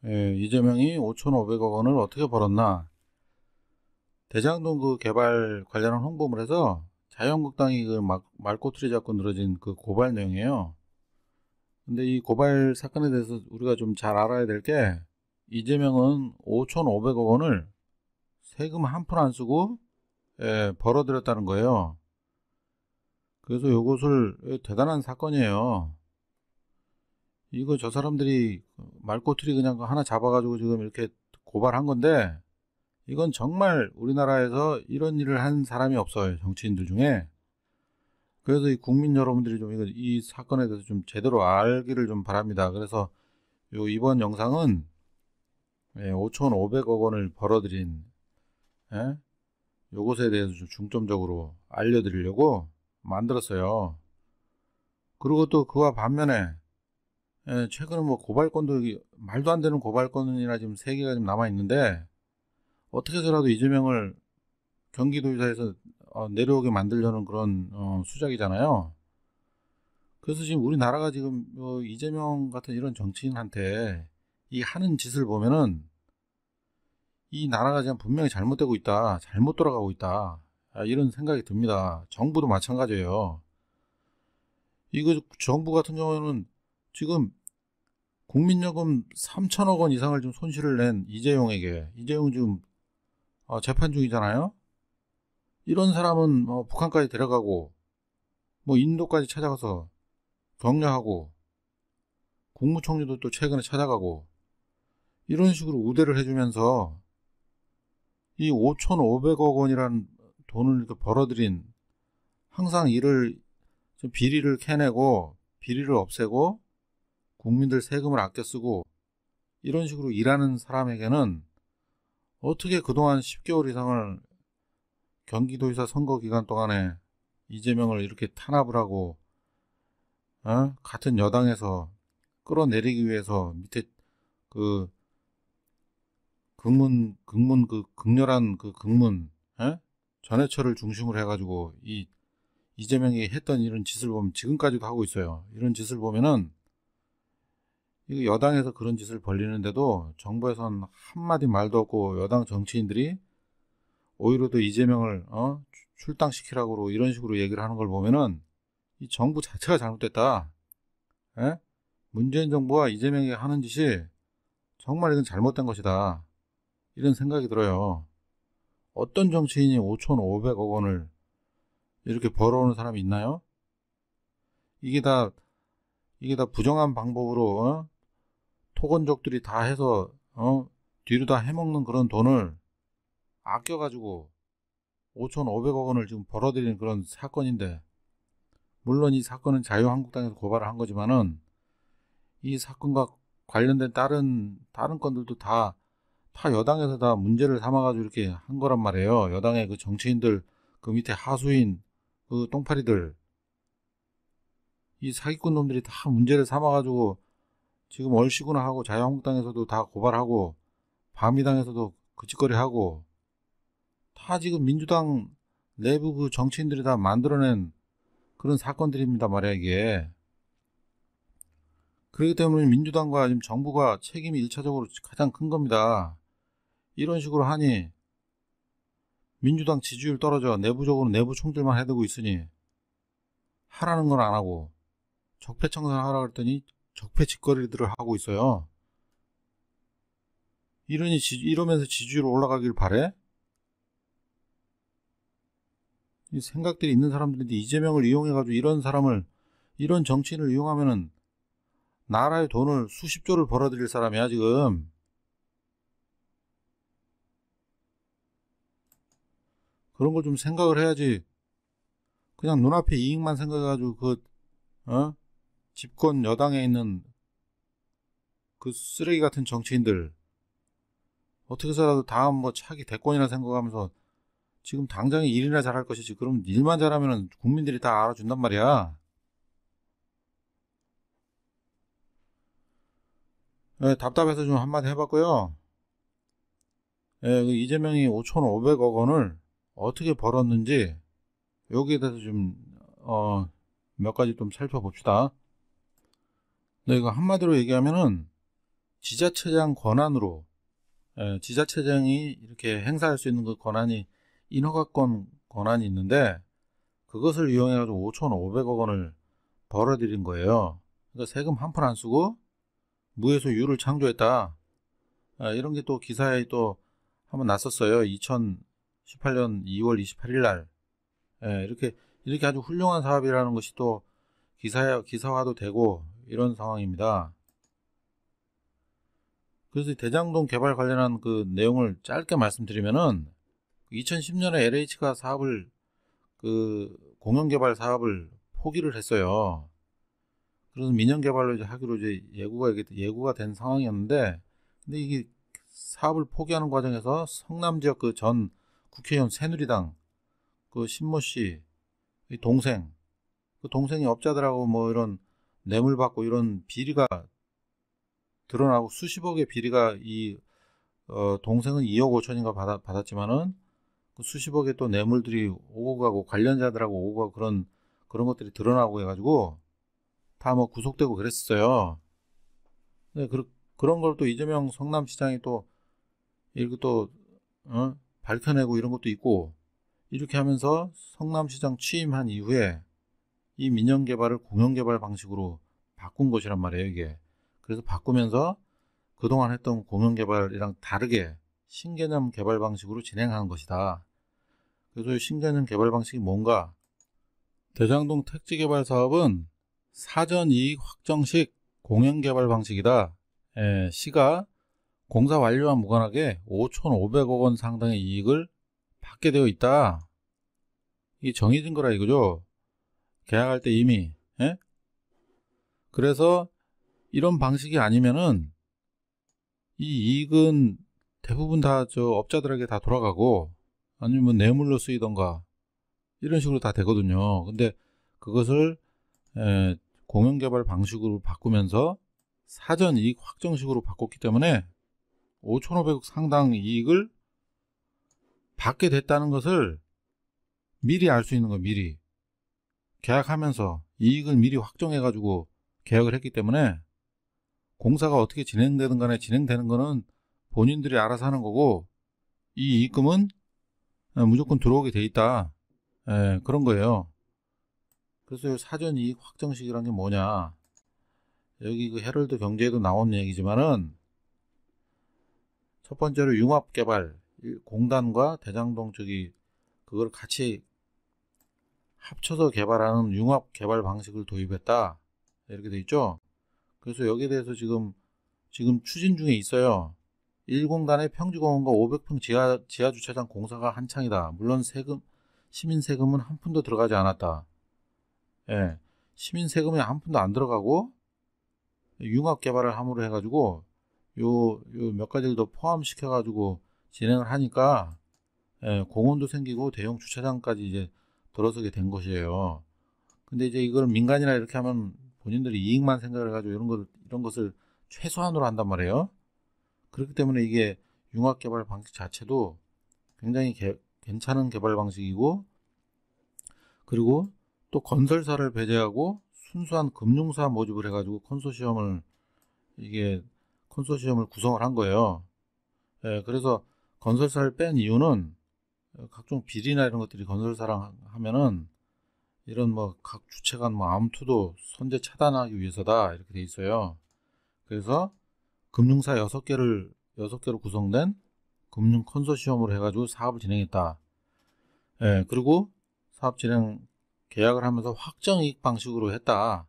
이재명이 5,500억 원을 어떻게 벌었나? 대장동 그 개발 관련한 홍보물 해서 자유한국당이 그 말꼬투리 잡고 늘어진 그 고발 내용이에요. 근데 이 고발 사건에 대해서 우리가 좀 잘 알아야 될 게, 이재명은 5,500억 원을 세금 한 푼 안 쓰고 벌어들였다는 거예요. 그래서 이것을 대단한 사건이에요. 이거 저 사람들이 말꼬투리 그냥 하나 잡아가지고 지금 이렇게 고발한 건데, 이건 정말 우리나라에서 이런 일을 한 사람이 없어요, 정치인들 중에. 그래서 이 국민 여러분들이 좀 이 사건에 대해서 좀 제대로 알기를 좀 바랍니다. 그래서 이번 영상은 5,500억 원을 벌어들인 요것에 대해서 좀 중점적으로 알려드리려고 만들었어요. 그리고 또 그와 반면에 최근에 뭐 고발건도 말도 안 되는 고발건이나 지금 3개가 좀 남아 있는데, 어떻게 해서라도 이재명을 경기도지사에서 내려오게 만들려는 그런 수작이잖아요. 그래서 지금 우리나라가 지금 이재명 같은 이런 정치인한테 이 하는 짓을 보면은 이 나라가 지금 분명히 잘못되고 있다, 잘못 돌아가고 있다, 이런 생각이 듭니다. 정부도 마찬가지예요. 이거 정부 같은 경우는 지금 국민연금 3천억 원 이상을 좀 손실을 낸 이재용 지금 재판 중이잖아요. 이런 사람은 북한까지 데려가고 뭐 인도까지 찾아가서 격려하고, 국무총리도 또 최근에 찾아가고, 이런 식으로 우대를 해주면서 이 5,500억 원이라는 돈을 이렇게 벌어들인, 항상 이를 좀 비리를 캐내고 비리를 없애고 국민들 세금을 아껴 쓰고 이런 식으로 일하는 사람에게는 어떻게 그동안 10개월 이상을 경기도지사 선거 기간 동안에 이재명을 이렇게 탄압을 하고 같은 여당에서 끌어내리기 위해서 밑에 그 극렬한 그 극문 전해철을 중심으로 해가지고 이재명이 했던 이런 짓을 보면 지금까지도 하고 있어요. 이런 짓을 보면은 이거 여당에서 그런 짓을 벌리는데도 정부에서는 한마디 말도 없고, 여당 정치인들이 오히려 더 이재명을 출당시키라고 이런 식으로 얘기를 하는 걸 보면은 이 정부 자체가 잘못됐다. 문재인 정부와 이재명이 하는 짓이 정말 이건 잘못된 것이다, 이런 생각이 들어요. 어떤 정치인이 5,500억 원을 이렇게 벌어오는 사람이 있나요? 이게 다 부정한 방법으로 토건족들이 다 해서 뒤로 다 해먹는 그런 돈을 아껴가지고 5,500억 원을 지금 벌어들이는 그런 사건인데, 물론 이 사건은 자유한국당에서 고발을 한 거지만은 이 사건과 관련된 다른 건들도 다 여당에서 다 문제를 삼아가지고 이렇게 한 거란 말이에요. 여당의 그 정치인들, 그 밑에 하수인 그 똥파리들, 이 사기꾼 놈들이 다 문제를 삼아가지고 지금 얼씨구나 하고, 자유한국당에서도 다 고발하고, 바미당에서도 그 짓거리 하고, 다 지금 민주당 내부 그 정치인들이 다 만들어낸 그런 사건들입니다 말이야, 이게. 그렇기 때문에 민주당과 지금 정부가 책임이 1차적으로 가장 큰 겁니다. 이런 식으로 하니 민주당 지지율 떨어져. 내부적으로 내부 총질만 해두고 있으니 하라는 건 안 하고, 적폐청산 하라 그랬더니 적폐 짓거리들을 하고 있어요. 이러면서 지지율 올라가길 바래? 이 생각들이 있는 사람들인데, 이재명을 이용해가지고 이런 정치인을 이용하면은 나라의 돈을 수십조를 벌어들일 사람이야 지금. 그런 걸 좀 생각을 해야지. 그냥 눈앞에 이익만 생각해가지고 집권 여당에 있는 그 쓰레기 같은 정치인들 어떻게 해서라도 다음 뭐 차기 대권이나 생각하면서 지금 당장에 일이나 잘할 것이지, 그럼 일만 잘하면은 국민들이 다 알아준단 말이야. 답답해서 좀 한마디 해봤고요. 이재명이 5,500억 원을 어떻게 벌었는지 여기에 대해서 좀 몇 가지 좀 살펴봅시다. 이거 한마디로 얘기하면은 지자체장 권한으로, 지자체장이 이렇게 행사할 수 있는 그 권한이 인허가권 권한이 있는데, 그것을 이용해가지고 5,500억 원을 벌어들인 거예요. 그러니까 세금 한 푼 안 쓰고 무에서 유를 창조했다. 이런 게 또 기사에 또 한번 났었어요. 2018년 2월 28일 날. 이렇게 아주 훌륭한 사업이라는 것이 또 기사화도 되고 이런 상황입니다. 그래서 대장동 개발 관련한 그 내용을 짧게 말씀드리면은 2010년에 LH가 사업을 공영개발 사업을 포기를 했어요. 그래서 민영개발로 이제 하기로 이제 예고가 된 상황이었는데, 근데 이게 사업을 포기하는 과정에서 성남 지역 그 전 국회의원 새누리당 그 신모 씨 동생, 그 동생이 업자들하고 뭐 이런 뇌물 받고 이런 비리가 드러나고 수십억의 비리가 동생은 2억 5천인가 받았지만은 그 수십억의 또 뇌물들이 오고 가고 관련자들하고 오고 가고 그런 것들이 드러나고 해가지고 다 뭐 구속되고 그랬어요. 네, 그런 걸 또 이재명 성남시장이 또 이렇게 또 밝혀내고 이런 것도 있고, 이렇게 하면서 성남시장 취임한 이후에 이 민영개발을 공영개발 방식으로 바꾼 것이란 말이에요, 이게. 그래서 바꾸면서 그동안 했던 공영개발이랑 다르게 신개념 개발 방식으로 진행하는 것이다. 그래서 이 신개념 개발 방식이 뭔가? 대장동 택지개발 사업은 사전이익 확정식 공영개발 방식이다. 시가 공사 완료와 무관하게 5,500억 원 상당의 이익을 받게 되어 있다. 이게 정해진 거라 이거죠. 계약할 때 이미. 그래서 이런 방식이 아니면은 이 이익은 대부분 다 업자들에게 다 돌아가고, 아니면 뇌물로 쓰이던가 이런 식으로 다 되거든요. 근데 그것을 공영개발 방식으로 바꾸면서 사전 이익 확정식으로 바꿨기 때문에 5,500억 상당 이익을 받게 됐다는 것을 미리 알 수 있는 거예요. 미리 계약하면서 이익을 미리 확정해가지고 계약을 했기 때문에 공사가 어떻게 진행되든 간에 진행되는 거는 본인들이 알아서 하는 거고, 이 이익금은 무조건 들어오게 돼 있다. 그런 거예요. 그래서 사전 이익 확정식이란 게 뭐냐, 여기 그 헤럴드 경제에도 나온 얘기지만은, 첫 번째로 융합개발 공단과 대장동 쪽이 그걸 같이 합쳐서 개발하는 융합개발 방식을 도입했다, 이렇게 돼 있죠. 그래서 여기에 대해서 지금 추진 중에 있어요. 1공단의 평지공원과 500평 지하 주차장 공사가 한창이다. 물론 시민 세금은 한 푼도 들어가지 않았다. 시민 세금이 한 푼도 안 들어가고 융합 개발을 함으로 해가지고 요 몇 가지를 더 포함시켜가지고 진행을 하니까 공원도 생기고 대형 주차장까지 이제 들어서게 된 것이에요. 근데 이제 이걸 민간이나 이렇게 하면 본인들이 이익만 생각을 해가지고 이런 것을 최소한으로 한단 말이에요. 그렇기 때문에 이게 융합개발 방식 자체도 굉장히 괜찮은 개발 방식이고, 그리고 또 건설사를 배제하고 순수한 금융사 모집을 해가지고 컨소시엄을 구성을 한 거예요. 그래서 건설사를 뺀 이유는 각종 비리나 이런 것들이 건설사랑 하면은 이런 뭐 각 주체 간 뭐 암투도 선제 차단하기 위해서다, 이렇게 돼 있어요. 그래서 금융사 6개로 구성된 금융 컨소시엄으로 해가지고 사업을 진행했다. 그리고 사업 진행 계약을 하면서 확정이익 방식으로 했다.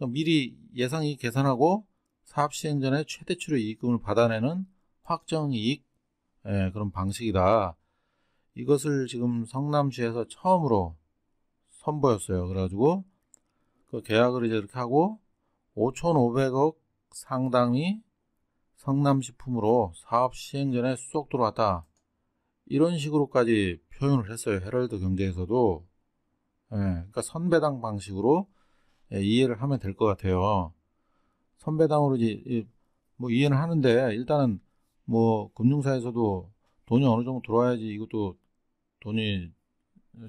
미리 예상이익 계산하고 사업 시행 전에 최대치로 이익금을 받아내는 확정이익 그런 방식이다. 이것을 지금 성남시에서 처음으로 선보였어요. 그래가지고 그 계약을 이제 이렇게 하고 5,500억 상당이 성남시품으로 사업 시행 전에 쏙 들어왔다. 이런 식으로까지 표현을 했어요. 헤럴드 경제에서도. 그러니까 선배당 방식으로 이해를 하면 될 것 같아요. 선배당으로 이제 뭐 이해는 하는데, 일단은 뭐 금융사에서도 돈이 어느 정도 들어와야지 이것도 돈이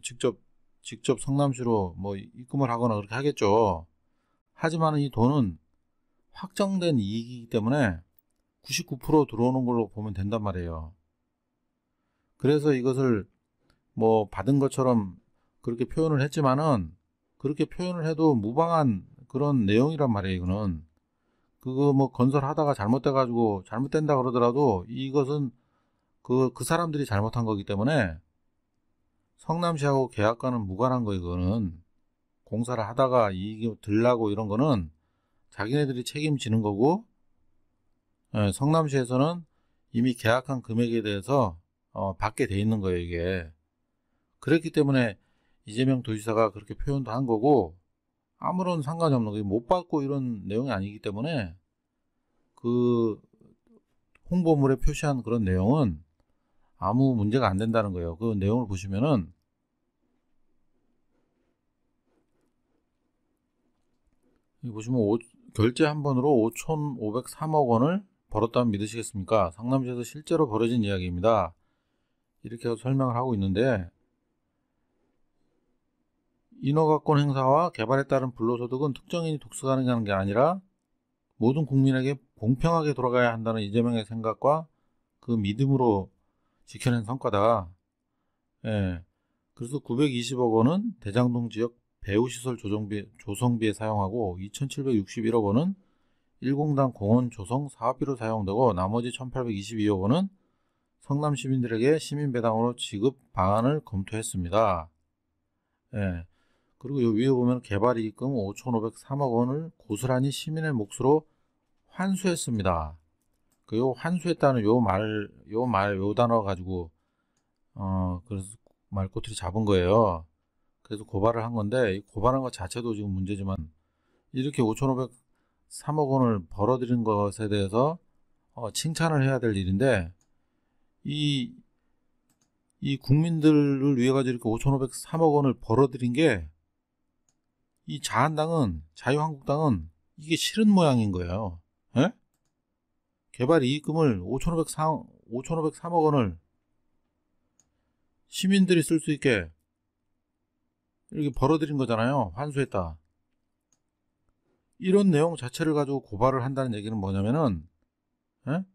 직접 성남시로 뭐 입금을 하거나 그렇게 하겠죠. 하지만 이 돈은 확정된 이익이기 때문에 99% 들어오는 걸로 보면 된단 말이에요. 그래서 이것을 뭐 받은 것처럼 그렇게 표현을 했지만은, 그렇게 표현을 해도 무방한 그런 내용이란 말이에요. 이거는 그거 뭐 건설하다가 잘못돼가지고 잘못된다 그러더라도 이것은 그 사람들이 잘못한 거기 때문에 성남시하고 계약과는 무관한 거. 이거는 공사를 하다가 이익이 들라고 이런 거는 자기네들이 책임지는 거고, 성남시에서는 이미 계약한 금액에 대해서 받게 돼 있는 거예요, 이게. 그렇기 때문에 이재명 도지사가 그렇게 표현도 한 거고, 아무런 상관이 없는 거예요. 못 받고 이런 내용이 아니기 때문에 그 홍보물에 표시한 그런 내용은 아무 문제가 안 된다는 거예요. 그 내용을 보시면은 여기 보시면 결제 한 번으로 5,503억 원을 벌었다면 믿으시겠습니까? 성남시에서 실제로 벌어진 이야기입니다. 이렇게 설명을 하고 있는데, 인허가권 행사와 개발에 따른 불로소득은 특정인이 독식하는 게 아니라 모든 국민에게 공평하게 돌아가야 한다는 이재명의 생각과 그 믿음으로 지켜낸 성과다. 예. 그래서 920억 원은 대장동 지역 배후시설 조성비에 사용하고 2,761억 원은 일공단 공원 조성 사업비로 사용되고, 나머지 1,822억 원은 성남 시민들에게 시민배당으로 지급 방안을 검토했습니다. 예. 그리고 요 위에 보면 개발이익금 5,503억 원을 고스란히 시민의 몫으로 환수했습니다. 그 요 환수했다는 요 단어 가지고 그래서 말꼬투리 잡은 거예요. 그래서 고발을 한 건데, 이 고발한 것 자체도 지금 문제지만, 이렇게 5,503억 원을 벌어들인 것에 대해서 칭찬을 해야 될 일인데, 이 국민들을 위해 가지고 이렇게 5,503억 원을 벌어들인 게, 이 자유한국당은 이게 싫은 모양인 거예요. 예? 개발 이익금을 5,503억 원을 시민들이 쓸 수 있게 이렇게 벌어들인 거잖아요. 환수했다. 이런 내용 자체를 가지고 고발을 한다는 얘기는 뭐냐면은, 예?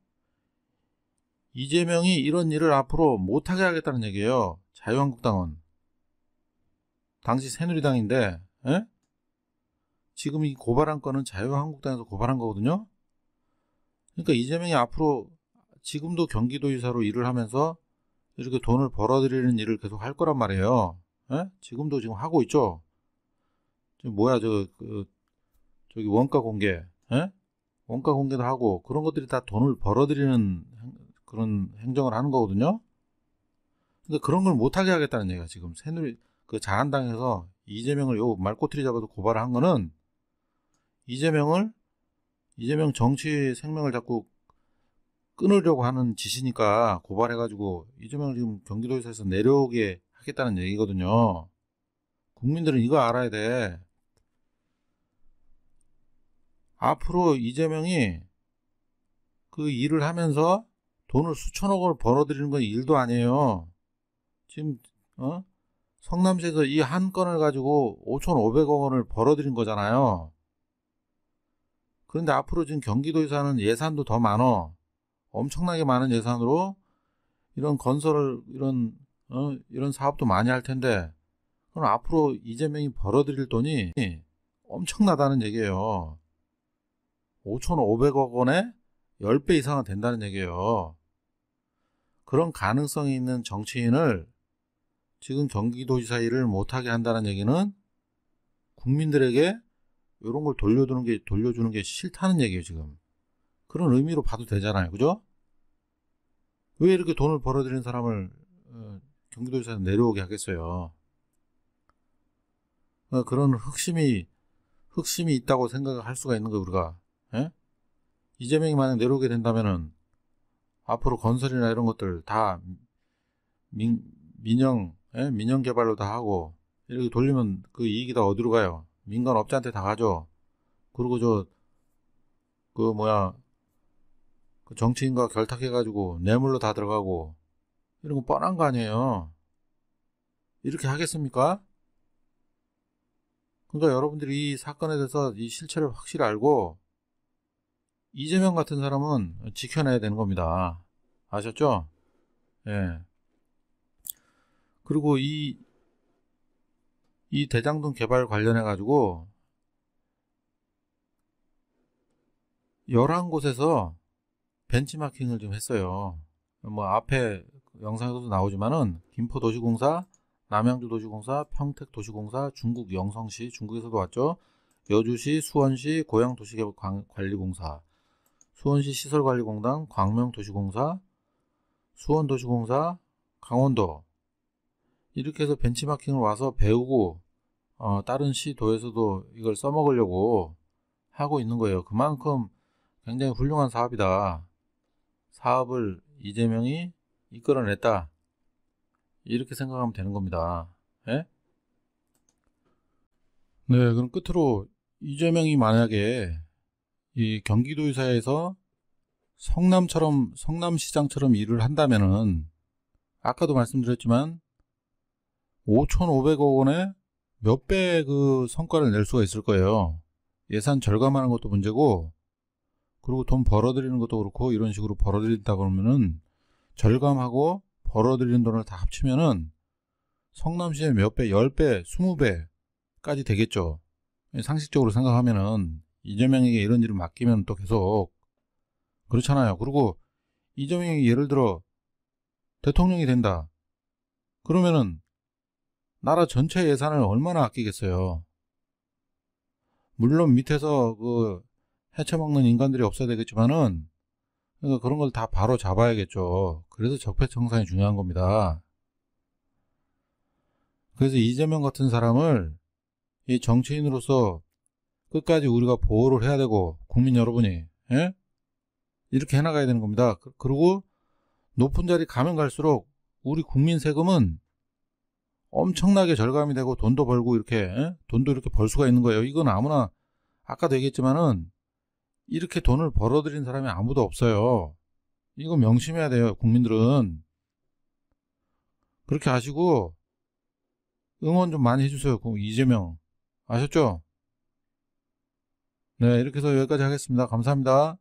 이재명이 이런 일을 앞으로 못하게 하겠다는 얘기예요. 자유한국당은. 당시 새누리당인데, 예? 지금 이 고발한 건은 자유한국당에서 고발한 거거든요. 그러니까 이재명이 앞으로 지금도 경기도지사로 일을 하면서 이렇게 돈을 벌어들이는 일을 계속 할 거란 말이에요. 예? 지금도 지금 하고 있죠. 지금 뭐야, 저기 원가 공개, 예? 원가 공개도 하고 그런 것들이 다 돈을 벌어들이는 그런 행정을 하는 거거든요. 근데 그런 걸 못하게 하겠다는 얘기가, 지금 자한당에서 이재명을 요 말꼬투리 잡아도 고발을 한 거는 이재명 정치 생명을 자꾸 끊으려고 하는 짓이니까 고발해가지고 이재명을 지금 경기도에서 내려오게 하겠다는 얘기거든요. 국민들은 이거 알아야 돼. 앞으로 이재명이 그 일을 하면서 돈을 수천억 원을 벌어들이는 건 일도 아니에요. 지금 성남시에서 이 한 건을 가지고 5,500억 원을 벌어들인 거잖아요. 그런데 앞으로 지금 경기도에서는 예산도 더 많어. 엄청나게 많은 예산으로 이런 건설을 이런 사업도 많이 할 텐데, 그럼 앞으로 이재명이 벌어들일 돈이 엄청나다는 얘기예요. 5,500억 원에 10배 이상은 된다는 얘기예요. 그런 가능성이 있는 정치인을 지금 경기도지사 일을 못하게 한다는 얘기는 국민들에게 이런 걸 돌려주는 게 싫다는 얘기예요, 지금. 그런 의미로 봐도 되잖아요. 그죠? 왜 이렇게 돈을 벌어들이는 사람을 경기도지사에 내려오게 하겠어요? 그런 흑심이 있다고 생각을 할 수가 있는 거예요, 우리가. 예? 이재명이 만약 내려오게 된다면은 앞으로 건설이나 이런 것들 다 민영 개발로 다 하고 이렇게 돌리면 그 이익이 다 어디로 가요? 민간 업자한테 다 가죠. 그리고 그 정치인과 결탁해가지고 뇌물로 다 들어가고 이런 거 뻔한 거 아니에요. 이렇게 하겠습니까? 그러니까 여러분들이 이 사건에 대해서 이 실체를 확실히 알고 이재명 같은 사람은 지켜내야 되는 겁니다. 아셨죠? 예. 그리고 이 대장동 개발 관련해 가지고 11곳에서 벤치마킹을 좀 했어요. 뭐 앞에 영상에서도 나오지만은 김포도시공사, 남양주도시공사, 평택도시공사, 중국 영성시, 중국에서도 왔죠. 여주시, 수원시, 고양도시개발관리공사, 수원시 시설관리공단, 광명도시공사, 수원도시공사, 강원도, 이렇게 해서 벤치마킹을 와서 배우고 다른 시, 도에서도 이걸 써먹으려고 하고 있는 거예요. 그만큼 굉장히 훌륭한 사업이다. 사업을 이재명이 이끌어냈다. 이렇게 생각하면 되는 겁니다. 예? 네, 그럼 끝으로 이재명이 만약에 이 경기도지사에서 성남시장처럼 일을 한다면은 아까도 말씀드렸지만 5,500억 원에 몇 배 그 성과를 낼 수가 있을 거예요. 예산 절감하는 것도 문제고, 그리고 돈 벌어들이는 것도 그렇고, 이런 식으로 벌어들인다 그러면은 절감하고 벌어들이는 돈을 다 합치면은 성남시의 몇 배, 10배, 20배까지 되겠죠. 상식적으로 생각하면은 이재명에게 이런 일을 맡기면 또 계속 그렇잖아요. 그리고 이재명이 예를 들어 대통령이 된다. 그러면은 나라 전체 예산을 얼마나 아끼겠어요. 물론 밑에서 그 해쳐먹는 인간들이 없어야 되겠지만은 그러니까 그런 걸 다 바로 잡아야겠죠. 그래서 적폐청산이 중요한 겁니다. 그래서 이재명 같은 사람을 이 정치인으로서 끝까지 우리가 보호를 해야 되고, 국민 여러분이, 예? 이렇게 해나가야 되는 겁니다. 그리고 높은 자리 가면 갈수록 우리 국민 세금은 엄청나게 절감이 되고 돈도 벌고 이렇게, 예? 돈도 이렇게 벌 수가 있는 거예요. 이건 아무나, 아까도 얘기했지만은 이렇게 돈을 벌어들인 사람이 아무도 없어요. 이거 명심해야 돼요. 국민들은. 그렇게 아시고 응원 좀 많이 해주세요. 이재명. 아셨죠? 네, 이렇게 해서 여기까지 하겠습니다. 감사합니다.